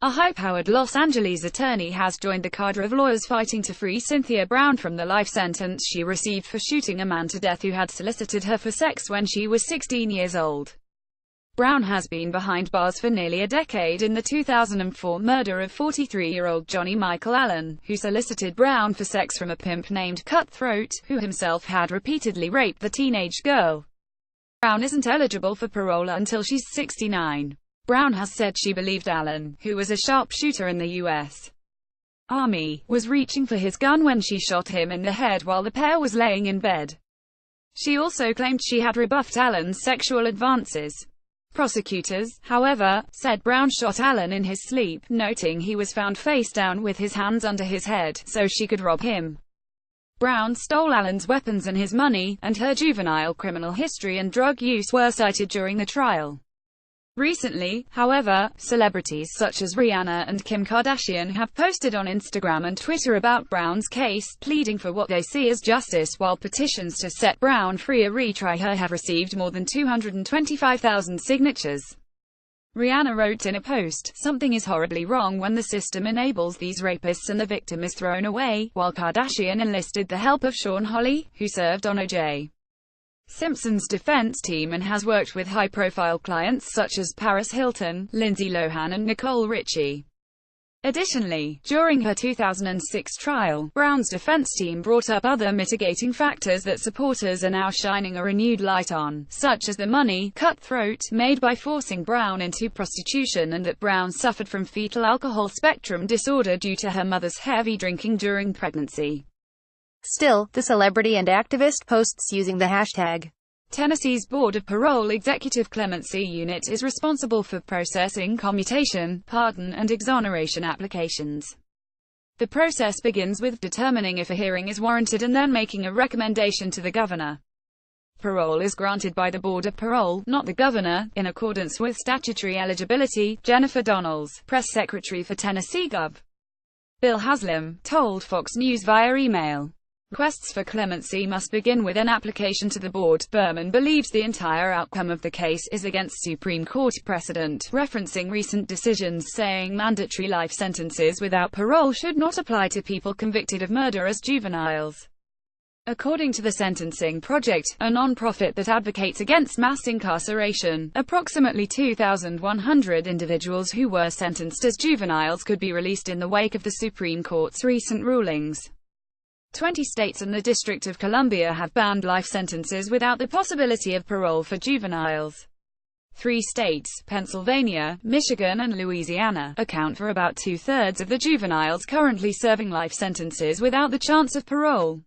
A high-powered Los Angeles attorney has joined the cadre of lawyers fighting to free Cynthia Brown from the life sentence she received for shooting a man to death who had solicited her for sex when she was 16 years old. Brown has been behind bars for nearly a decade in the 2004 murder of 43-year-old Johnny Michael Allen, who solicited Brown for sex from a pimp named Cutthroat, who himself had repeatedly raped the teenage girl. Brown isn't eligible for parole until she's 69. Brown has said she believed Allen, who was a sharpshooter in the U.S. Army, was reaching for his gun when she shot him in the head while the pair was laying in bed. She also claimed she had rebuffed Allen's sexual advances. Prosecutors, however, said Brown shot Allen in his sleep, noting he was found face down with his hands under his head, so she could rob him. Brown stole Allen's weapons and his money, and her juvenile criminal history and drug use were cited during the trial. Recently, however, celebrities such as Rihanna and Kim Kardashian have posted on Instagram and Twitter about Brown's case, pleading for what they see as justice, while petitions to set Brown free or retry her have received more than 225,000 signatures. Rihanna wrote in a post, "Something is horribly wrong when the system enables these rapists and the victim is thrown away," while Kardashian enlisted the help of Sean Hawley, who served on O.J. Simpson's defense team and has worked with high-profile clients such as Paris Hilton, Lindsay Lohan and Nicole Richie. Additionally, during her 2006 trial, Brown's defense team brought up other mitigating factors that supporters are now shining a renewed light on, such as the money Cutthroat made by forcing Brown into prostitution and that Brown suffered from fetal alcohol spectrum disorder due to her mother's heavy drinking during pregnancy. Still, the celebrity and activist posts using the hashtag. Tennessee's Board of Parole Executive Clemency Unit is responsible for processing commutation, pardon, and exoneration applications. The process begins with determining if a hearing is warranted and then making a recommendation to the governor. Parole is granted by the Board of Parole, not the governor, in accordance with statutory eligibility, Jennifer Donnells, press secretary for Tennessee Gov. Bill Haslam, told Fox News via email. Requests for clemency must begin with an application to the board. Berman believes the entire outcome of the case is against Supreme Court precedent, referencing recent decisions saying mandatory life sentences without parole should not apply to people convicted of murder as juveniles. According to the Sentencing Project, a non-profit that advocates against mass incarceration, approximately 2,100 individuals who were sentenced as juveniles could be released in the wake of the Supreme Court's recent rulings. 20 states and the District of Columbia have banned life sentences without the possibility of parole for juveniles. 3 states, Pennsylvania, Michigan and Louisiana, account for about 2/3 of the juveniles currently serving life sentences without the chance of parole.